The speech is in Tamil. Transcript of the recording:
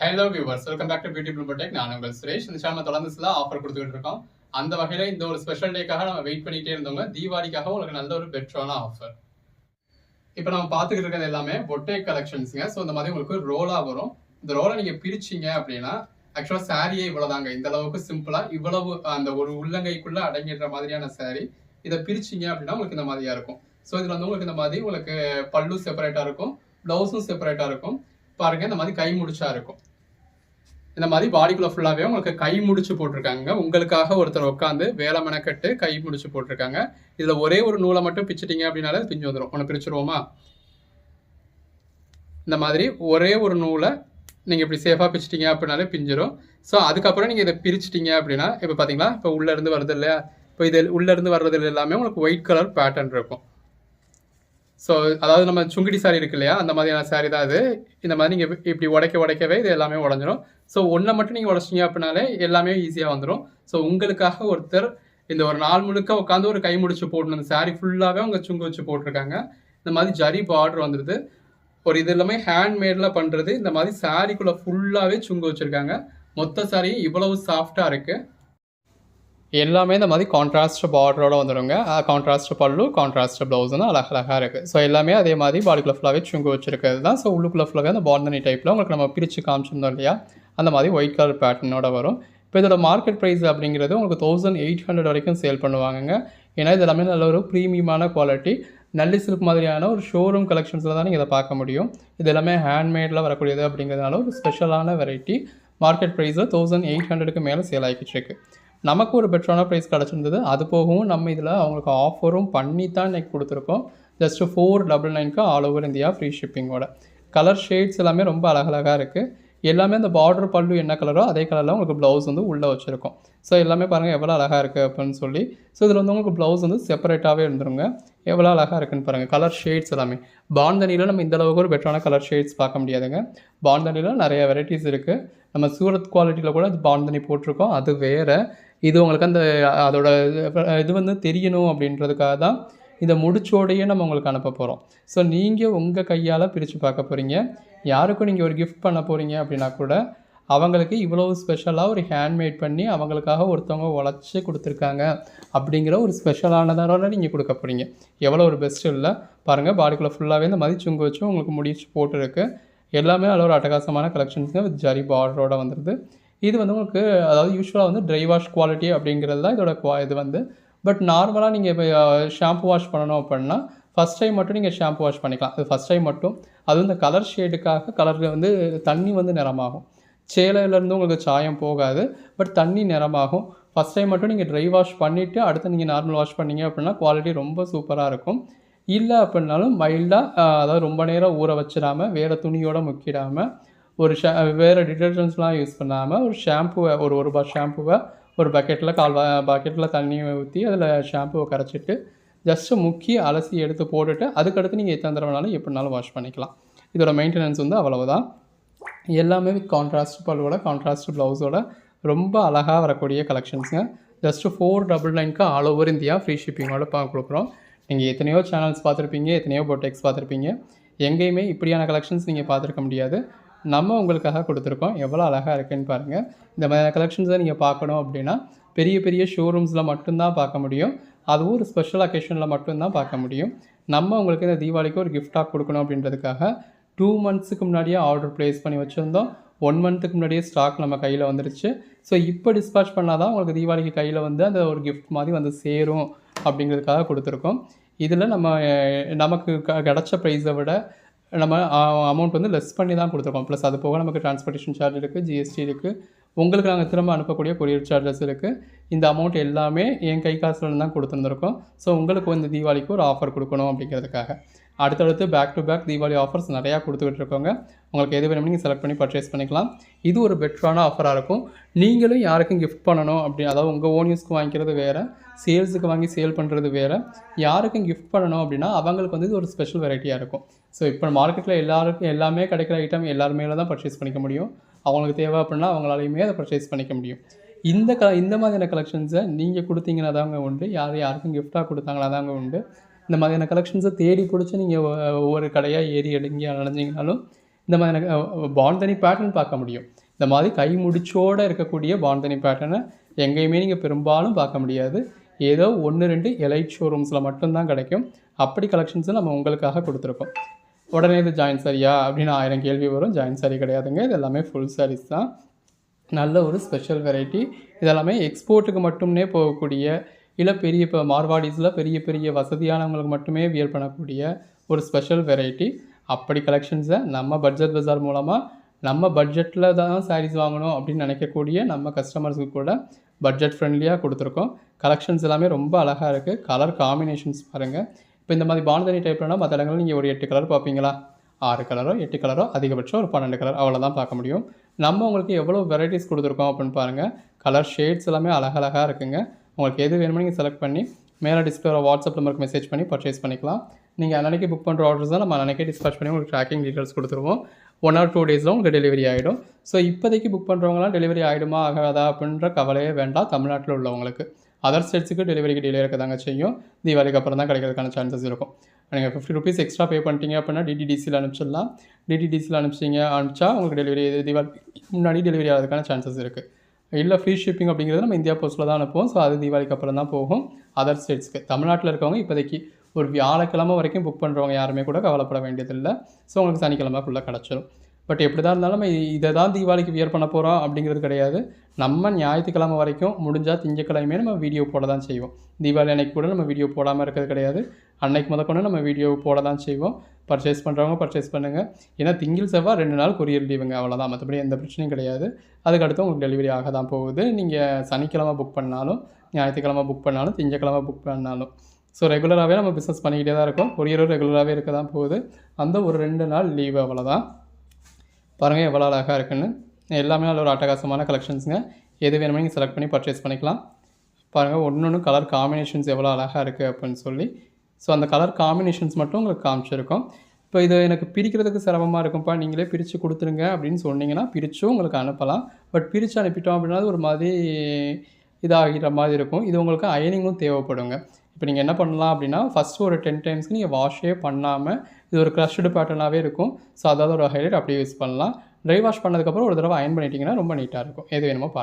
Hello viewers, welcome back to beauty blue tech. நான் உங்கள் சுரேஷ். இந்த சேனல் தொடர்ந்து சில ஆஃபர் கொடுத்துக்கிட்டு இருக்கோம். அந்த வகையில் இந்த ஒரு ஸ்பெஷல் டேக்காக நம்ம வெயிட் பண்ணிட்டே இருந்தவங்க தீபாவளிக்காக உங்களுக்கு நல்ல ஒரு பெட்டரான ஆஃபர். இப்போ நம்ம பார்த்துக்கிட்டு இருக்கிறது எல்லாமே பொட்டேக் கலெக்ஷன்ஸுங்க. ஸோ இந்த மாதிரி உங்களுக்கு ரோலாக வரும். இந்த ரோலை நீங்கள் பிரிச்சிங்க அப்படின்னா ஆக்சுவலாக சாரியே இவ்வளோதாங்க. இந்த அளவுக்கு சிம்பிளாக இவ்வளவு அந்த ஒரு உள்ளங்கைக்குள்ளே அடங்கிடுற மாதிரியான சாரி. இதை பிரிச்சிங்க அப்படின்னா உங்களுக்கு இந்த மாதிரியா இருக்கும். ஸோ இதில் வந்து உங்களுக்கு இந்த மாதிரி உங்களுக்கு பல்லு செப்பரேட்டாக இருக்கும், ப்ளவுஸும் செப்பரேட்டாக இருக்கும். பாருங்க, இந்த மாதிரி கை முடிச்சா இருக்கும். இந்த மாதிரி பாடிக்குள்ள ஃபுல்லாவே உங்களுக்கு கை முடிச்சு போட்டிருக்காங்க. உங்களுக்காக ஒருத்தர் உட்காந்து வேலை மெனக்கட்டு கை முடிச்சு போட்டிருக்காங்க. இதுல ஒரே ஒரு நூலை மட்டும் பிச்சுட்டீங்க அப்படின்னாலே பிஞ்சு வந்துடும். ஒன்று பிரிச்சுருவோமா? இந்த மாதிரி ஒரே ஒரு நூலை நீங்க இப்படி சேஃபா பிச்சுட்டீங்க அப்படின்னாலே பிஞ்சிடும். ஸோ அதுக்கப்புறம் நீங்க இதை பிரிச்சுட்டீங்க அப்படின்னா இப்போ பாத்தீங்களா, இப்போ உள்ள இருந்து வருது இல்லையா? இப்போ இது உள்ள இருந்து வர்றதுல எல்லாமே உங்களுக்கு ஒயிட் கலர் பேட்டர்ன் இருக்கும். ஸோ அதாவது நம்ம சுங்குடி சாரி இருக்கு இல்லையா, அந்த மாதிரியான சாரி தான் இது. இந்த மாதிரி நீங்கள் இப்படி உடைக்கவே இது எல்லாமே உடஞ்சிரும். ஸோ ஒன்றை மட்டும் நீங்கள் உடச்சிங்க அப்படின்னாலே எல்லாமே ஈஸியாக வந்துடும். ஸோ உங்களுக்காக ஒருத்தர் இந்த ஒரு நாள் முழுக்க உட்காந்து ஒரு கை முடிச்சு போடணும். இந்த சாரி ஃபுல்லாகவே அவங்க சுங்கு வச்சு போட்டிருக்காங்க. இந்த மாதிரி ஜரி பார்டர் வந்துடுது. ஒரு இது எல்லாமே ஹேண்ட்மேடில் பண்ணுறது. இந்த மாதிரி சாரிக்குள்ளே ஃபுல்லாகவே சுங்கு வச்சுருக்காங்க. மொத்த சாரி இவ்வளவு சாஃப்டாக இருக்குது. எல்லாமே இந்த மாதிரி கான்ட்ராஸ்ட் பார்டரோட வந்துடுங்க. கான்ட்ராஸ்ட் பல்லு, கான்ட்ராஸ்ட் ப்ளவுஸ்னு அழகாக இருக்குது. ஸோ எல்லாமே அதே மாதிரி பாடிக்குள்ள ஃபுல்லாகவே சுங்கு வச்சுருக்கிறது தான். ஸோ உள்ளுக்குள்ள ஃபுல்லாகவே அந்த பாண்டனி டைப்பில் உங்களுக்கு நம்ம பிரித்து காமிச்சிருந்தோம் இல்லையா, அந்த மாதிரி ஒயிட் கலர் பேட்டர்னோட வரும். இப்போ இதோட மார்க்கெட் ப்ரைஸ் அப்படிங்கிறது உங்களுக்கு 1800 வரைக்கும் சேல் பண்ணுவாங்க. ஏன்னா இது எல்லாமே நல்ல ஒரு ப்ரீமியமான குவாலிட்டி. நல்லி சில்க் மாதிரியான ஒரு ஷோரூம் கலெக்ஷன்ஸில் தான் நீங்கள் இதை பார்க்க முடியும். இது எல்லாமே ஹேண்ட்மேடில் வரக்கூடியது அப்படிங்கிறதுனால ஒரு ஸ்பெஷலான வெரைட்டி. மார்க்கெட் ப்ரைஸில் 1800க்கு மேலே சேல் ஆகிக்கிட்டு இருக்கு. நமக்கு ஒரு பெட்டரான ப்ரைஸ் கிடச்சிருந்தது. அது போகவும் நம்ம இதில் அவங்களுக்கு ஆஃபரும் பண்ணி தான் இன்றைக்கி கொடுத்துருக்கோம். ஜஸ்ட்டு 499க்கு ஆல் ஓவர் இந்தியா ஃப்ரீ ஷிப்பிங்கோட. கலர் ஷேட்ஸ் எல்லாமே ரொம்ப அழகழகாக இருக்குது. எல்லாமே அந்த பார்டர் பல்லு என்ன கலரோ அதே கலரில் உங்களுக்கு ப்ளவுஸ் வந்து உள்ளே வச்சுருக்கோம். ஸோ எல்லாமே பாருங்கள் எவ்வளோ அழகாக இருக்குது அப்படின்னு சொல்லி. ஸோ இதில் வந்து உங்களுக்கு ப்ளவுஸ் வந்து செப்பரேட்டாகவே இருந்துருங்க. எவ்வளோ அழகாக இருக்குன்னு பாருங்கள். கலர் ஷேட்ஸ் எல்லாமே பாந்தனியில் நம்ம இந்த அளவுக்கு ஒரு பெட்டரான கலர் ஷேட்ஸ் பார்க்க முடியாதுங்க. பாந்தனியில் நிறைய வெரைட்டிஸ் இருக்குது. நம்ம சூரத் குவாலிட்டியில் கூட பாந்தனி போட்டிருக்கோம், அது வேறு. இது உங்களுக்கு அந்த அதோட இது வந்து தெரியணும் அப்படின்றதுக்காக தான் இதை முடிச்சோடையே நம்ம உங்களுக்கு அனுப்ப போகிறோம். ஸோ நீங்கள் உங்கள் கையால் பிரித்து பார்க்க போகிறீங்க. யாருக்கும் நீங்கள் ஒரு கிஃப்ட் பண்ண போகிறீங்க அப்படின்னா கூட அவங்களுக்கு இவ்வளோ ஸ்பெஷலாக ஒரு ஹேண்ட்மேட் பண்ணி அவங்களுக்காக ஒருத்தவங்க உழைச்சி கொடுத்துருக்காங்க அப்படிங்கிற ஒரு ஸ்பெஷலானதான நீங்கள் கொடுக்க போகிறீங்க. எவ்வளோ ஒரு பெஸ்ட்டு இல்லை பாருங்கள். பாடிக்குள்ளே ஃபுல்லாகவே இந்த மாதிரி சுங்கு வச்சு உங்களுக்கு முடிச்சு போட்டுருக்கு. எல்லாமே அதில் ஒரு அட்டகாசமான கலெக்ஷன்ஸுங்க வித் ஜரி பார்டரோட வந்துடுது. இது வந்து உங்களுக்கு அதாவது யூஸ்வலாக வந்து ட்ரை வாஷ் குவாலிட்டி அப்படிங்கிறது தான் இதோட இது வந்து. பட் நார்மலாக நீங்கள் இப்போ ஷாம்பு வாஷ் பண்ணணும் அப்படின்னா ஃபஸ்ட் டைம் மட்டும் நீங்கள் ஷாம்பு வாஷ் பண்ணிக்கலாம். அது ஃபஸ்ட் டைம் மட்டும். அதுவும் இந்த கலர் ஷேடுக்காக கலரில் வந்து தண்ணி வந்து நிறமாகும். சேலையிலேருந்து உங்களுக்கு சாயம் போகாது, பட் தண்ணி நிறமாகும். ஃபஸ்ட் டைம் மட்டும் நீங்கள் ட்ரை வாஷ் பண்ணிவிட்டு அடுத்து நீங்கள் நார்மல் வாஷ் பண்ணிங்க அப்படின்னா குவாலிட்டி ரொம்ப சூப்பராக இருக்கும். இல்லை அப்படின்னாலும் மைல்டாக அதாவது ரொம்ப நேரம் ஊற வச்சிடாமல் வேறு துணியோடு முக்கிடாமல் ஒரு வேறு டிட்டர்ஜென்ட்ஸ்லாம் யூஸ் பண்ணாமல் ஒரு ஷாம்புவை ஒரு ரூபாய் ஷாம்புவை ஒரு பக்கெட்டில் பக்கெட்டில் தண்ணியை ஊற்றி அதில் ஷாம்புவை கரைச்சிட்டு ஜஸ்ட்டு முக்கி அலசி எடுத்து போட்டுட்டு அதுக்கடுத்து நீங்கள் எத்தனை தடவை வேணாலும் எப்படினாலும் வாஷ் பண்ணிக்கலாம். இதோட மெயின்டெனன்ஸ் வந்து அவ்வளவுதான். எல்லாமே வித் கான்ட்ராஸ்ட் பல்வோட கான்ட்ராஸ்ட் ப்ளவுஸோட ரொம்ப அழகாக வரக்கூடிய கலெக்ஷன்ஸுங்க. ஜஸ்ட்டு 499க்கு ஆல் ஓவர் இந்தியா ஃப்ரீ ஷிப்பிங்கோட கொடுக்குறோம். நீங்கள் எத்தனையோ சேனல்ஸ் பார்த்துருப்பீங்க, எத்தனையோ பொட்டெக்ஸ் பார்த்துருப்பீங்க. எங்கேயுமே இப்படியான கலெக்ஷன்ஸ் நீங்கள் பார்த்துருக்க முடியாது. நம்ம உங்களுக்காக கொடுத்துருக்கோம். எவ்வளோ அழகாக இருக்குன்னு பாருங்கள். இந்த மாதிரியான கலெக்ஷன்ஸை நீங்கள் பார்க்கணும் அப்படின்னா பெரிய பெரிய ஷோரூம்ஸில் மட்டும்தான் பார்க்க முடியும். அதுவும் ஒரு ஸ்பெஷல் அக்கேஷனில் மட்டும்தான் பார்க்க முடியும். நம்ம உங்களுக்கு இந்த தீபாவளிக்கு ஒரு கிஃப்டாக கொடுக்கணும் அப்படின்றதுக்காக 2 மந்த்ஸுக்கு முன்னாடியே ஆர்டர் ப்ளேஸ் பண்ணி வச்சுருந்தோம். 1 மந்த்துக்கு முன்னாடியே ஸ்டாக் நம்ம கையில் வந்துருச்சு. ஸோ இப்போ டிஸ்பேச் பண்ணால் தான் உங்களுக்கு தீபாவளிக்கு கையில் வந்து அந்த ஒரு கிஃப்ட் மாதிரி வந்து சேரும் அப்படிங்கிறதுக்காக கொடுத்துருக்கோம். இதில் நமக்கு கிடச்ச ப்ரைஸை விட நம்ம அமௌண்ட் வந்து லெஸ் பண்ணி தான் கொடுத்துருக்கோம். ப்ளஸ் அது போக நமக்கு டிரான்ஸ்போர்ட்டேஷன் சார்ஜ் இருக்குது, ஜிஎஸ்டி இருக்குது, உங்களுக்கு நாங்கள் திரும்ப அனுப்பக்கூடிய கொரியர் சார்ஜஸ் இருக்குது. இந்த அமௌண்ட் எல்லாமே என் கை காசுலேருந்து தான் கொடுத்துருந்துருக்கோம். ஸோ உங்களுக்கு இந்த தீபாவளிக்கு ஒரு ஆஃபர் கொடுக்கணும் அப்படிங்கிறதுக்காக. அடுத்தடுத்து back to back Deepavali offers நிறையா கொடுத்துக்கிட்டு இருக்கோங்க. உங்களுக்கு எது வேணும்னு நீங்கள் செலக்ட் பண்ணி பர்ச்சேஸ் பண்ணிக்கலாம். இது ஒரு பெட்டரான ஆஃபராக இருக்கும். நீங்களும் யாருக்கும் கிஃப்ட் பண்ணணும் அப்படி, அதாவது உங்கள் ஓன் யூஸ்க்கு வாங்கிக்கிறது வேறு, சேல்ஸுக்கு வாங்கி சேல் பண்ணுறது வேறு. யாருக்கும் கிஃப்ட் பண்ணணும் அப்படின்னா அவங்களுக்கு வந்து இது ஒரு ஸ்பெஷல் வெரைட்டியாக இருக்கும். ஸோ இப்போ மார்க்கெட்டில் எல்லாமே கிடைக்கிற ஐட்டம் எல்லாருமே தான் பர்ச்சேஸ் பண்ணிக்க முடியும். அவங்களுக்கு தேவை அப்படின்னா அவங்களாலையுமே அதை பர்ச்சேஸ் பண்ணிக்க முடியும். இந்த மாதிரியான கலெக்ஷன்ஸை நீங்கள் கொடுத்தீங்கன்னா தாங்க உண்டு. யாருக்கும் கிஃப்டாக கொடுத்தாங்களா தாங்க உண்டு. இந்த மாதிரியான கலெக்ஷன்ஸை தேடி பிடிச்சி நீங்கள் ஒவ்வொரு கடையாக ஏறி எடுங்கி அலைஞ்சிங்கனாலும் இந்த மாதிரி எனக்கு பாந்தனி பேட்டர்ன் பார்க்க முடியும். இந்த மாதிரி கை முடிச்சோடு இருக்கக்கூடிய பாந்தனி பேட்டர்னை எங்கேயுமே நீங்கள் பெரும்பாலும் பார்க்க முடியாது. ஏதோ 1, 2 எலைட் ஷோரூம்ஸில் மட்டும்தான் கிடைக்கும். அப்படி கலெக்ஷன்ஸை நம்ம உங்களுக்காக கொடுத்துருக்கோம். உடனே இது ஜாயின் சாரியா அப்படின்னு 1000 கேள்வி வரும். ஜாயின் சாரி கிடையாதுங்க. இது எல்லாமே ஃபுல் சாரீஸ் தான். நல்ல ஒரு ஸ்பெஷல் வெரைட்டி. இதெல்லாமே எக்ஸ்போர்ட்டுக்கு மட்டுமே போகக்கூடிய, இல்லை பெரிய இப்போ மார்வாடிஸில் பெரிய பெரிய வசதியானவங்களுக்கு மட்டுமே வியர் பண்ணக்கூடிய ஒரு ஸ்பெஷல் வெரைட்டி. அப்படி கலெக்ஷன்ஸை நம்ம பட்ஜெட் பஜார் மூலமாக நம்ம பட்ஜெட்டில் தான் சாரீஸ் வாங்கணும் அப்படின்னு நினைக்கக்கூடிய நம்ம கஸ்டமர்ஸுக்கு கூட பட்ஜெட் ஃப்ரெண்ட்லியாக கொடுத்துருக்கோம். கலெக்ஷன்ஸ் எல்லாமே ரொம்ப அழகாக இருக்குது. கலர் காம்பினேஷன்ஸ் பாருங்கள். இப்போ இந்த மாதிரி பாந்தனி டைப்லனா மற்ற இடங்களில் நீங்கள் ஒரு 8 கலர் பார்ப்பீங்களா? 6 கலரோ 8 கலரோ அதிகபட்சம் ஒரு 12 கலர் அவ்வளோதான் பார்க்க முடியும். நம்ம உங்களுக்கு எவ்வளோ வெரைட்டிஸ் கொடுத்துருக்கோம் அப்படின்னு பாருங்கள். கலர் ஷேட்ஸ் எல்லாமே அழகழகாக இருக்குங்க. உங்களுக்கு எது வேணுமோ நீங்கள் செலக்ட் பண்ணி மேலே டிஸ்பிளே வாட்ஸ்அப் நம்பருக்கு மெசேஜ் பண்ணி பர்ச்சேஸ் பண்ணிக்கலாம். நீங்கள் அன்றைக்கி புக் பண்ணுற ஆர்டர்ஸ் தான் நம்ம அன்றைக்கே டிஸ்பேச் பண்ணி உங்களுக்கு ட்ராக்கிங் டீட்டெயில்ஸ் கொடுத்துருவோம். 1 or 2 டேஸில் உங்களுக்கு டெலிவரி ஆகிடும். ஸோ இப்போதைக்கு புக் பண்ணுறவங்களாம் டெலிவரி ஆகிடுமா ஆகாதா அப்படின்ற கவலையே வேண்டாம். தமிழ்நாட்டில் உள்ளவங்களுக்கு அதர் ஸ்டேட்ஸுக்கு டெலிவரிக்கு டிலே இருக்க தாங்க செய்யும். தீபாவளிக்கு அப்புறம் தான் கிடைக்கிறதுக்கான சான்சஸ் இருக்கும். நீங்கள் 50 rupees எக்ஸ்ட்ரா பே பண்ணிட்டீங்க அப்படின்னா டிடிடிசியில் அனுப்பிச்சிடலாம். டிடிடிசியில் அனுப்பிச்சா உங்களுக்கு டெலிவரி தீபாவளிக்கு முன்னாடி டெலிவரி ஆகிறதுக்கான சான்சஸ் இருக்குது. இல்லை ஃப்ரீ ஷிப்பிங் அப்படிங்கிறது நம்ம இந்தியா போஸ்ட்டில் தான் அனுப்புவோம். ஸோ அது தீபாவளிக்கு அப்புறம் தான் போகும் அதர் ஸ்டேட்ஸ்க்கு. தமிழ்நாட்டில் இருக்கவங்க இப்போதைக்கு ஒரு வியாழக்கிழமை வரைக்கும் புக் பண்ணுறவங்க யாருமே கூட கவலைப்பட வேண்டியதில்லை. ஸோ உங்களுக்கு சனிக்கிழமைக்குள்ளே கிடச்சிரும். பட் எப்படி தான் இருந்தாலும் நம்ம இதை தான் தீபாவளிக்கு வியர் பண்ண போகிறோம் அப்படிங்கிறது கிடையாது. நம்ம ஞாயிற்றுக்கிழமை வரைக்கும் முடிஞ்சால் திங்கக்கிழமையே நம்ம வீடியோ போட தான் செய்வோம். தீபாவளி அன்னைக்கு கூட நம்ம வீடியோ போடாமல் இருக்கிறது கிடையாது. அன்னைக்கு முதற்கொண்டு நம்ம வீடியோ போட தான் செய்வோம். பர்ச்சேஸ் பண்ணுறவங்க பர்ச்சேஸ் பண்ணுங்கள். ஏன்னா திங்கள் செவ்வாய் 2 நாள் கொரியர் லீவுங்க, அவ்வளோதான். மற்றபடி எந்த பிரச்சனையும் கிடையாது. அதுக்கடுத்து உங்களுக்கு டெலிவரி ஆக தான் போகுது. நீங்கள் சனிக்கிழமை புக் பண்ணாலும், ஞாயிற்றுக்கிழமை புக் பண்ணாலும், திங்கக்கிழமை புக் பண்ணாலும். ஸோ ரெகுலராகவே நம்ம பிஸ்னஸ் பண்ணிக்கிட்டே தான் இருக்கோம். கொரியரும் ரெகுலராகவே இருக்க தான் போகுது. அந்த ஒரு 2 நாள் லீவு அவ்வளோதான். பாருங்கள் எவ்வளோ அழகாக இருக்குன்னு. எல்லாமே நல்ல ஒரு அட்டகாசமான கலெக்ஷன்ஸுங்க. எது வேணுமோ நீங்கள் செலக்ட் பண்ணி பர்ச்சேஸ் பண்ணிக்கலாம். பாருங்கள் ஒன்று கலர் காம்பினேஷன்ஸ் எவ்வளோ அழகாக இருக்குது அப்படின்னு சொல்லி. ஸோ அந்த கலர் காம்பினேஷன்ஸ் மட்டும் உங்களுக்கு காமிச்சிருக்கோம். இப்போ இது எனக்கு பிரிக்கிறதுக்கு சிரமமாக இருக்கும்ப்பா, நீங்களே பிரித்து கொடுத்துருங்க அப்படின்னு சொன்னீங்கன்னா பிரித்தும் உங்களுக்கு அனுப்பலாம். பட் பிரித்து அனுப்பிட்டோம் அப்படின்னா ஒரு மாதிரி இதாகிற மாதிரி இருக்கும். இது உங்களுக்கு அயனிங்கும் தேவைப்படுங்க. இப்போ நீங்கள் என்ன பண்ணலாம் அப்படின்னா ஃபஸ்ட்டு ஒரு 10 டைம்ஸ்க்கு நீங்கள் வாஷே பண்ணாமல், இது ஒரு க்ரஷ்டு பேட்டர்னாகவே இருக்கும். ஸோ அதாவது ஒரு ஹைலைட் அப்படியே யூஸ் பண்ணலாம். ட்ரை வாஷ் பண்ணதுக்கப்புறம் ஒரு தடவை அயன் பண்ணிட்டீங்கன்னா ரொம்ப நீட்டாக இருக்கும். எது வேணுமோ பாருங்கள்.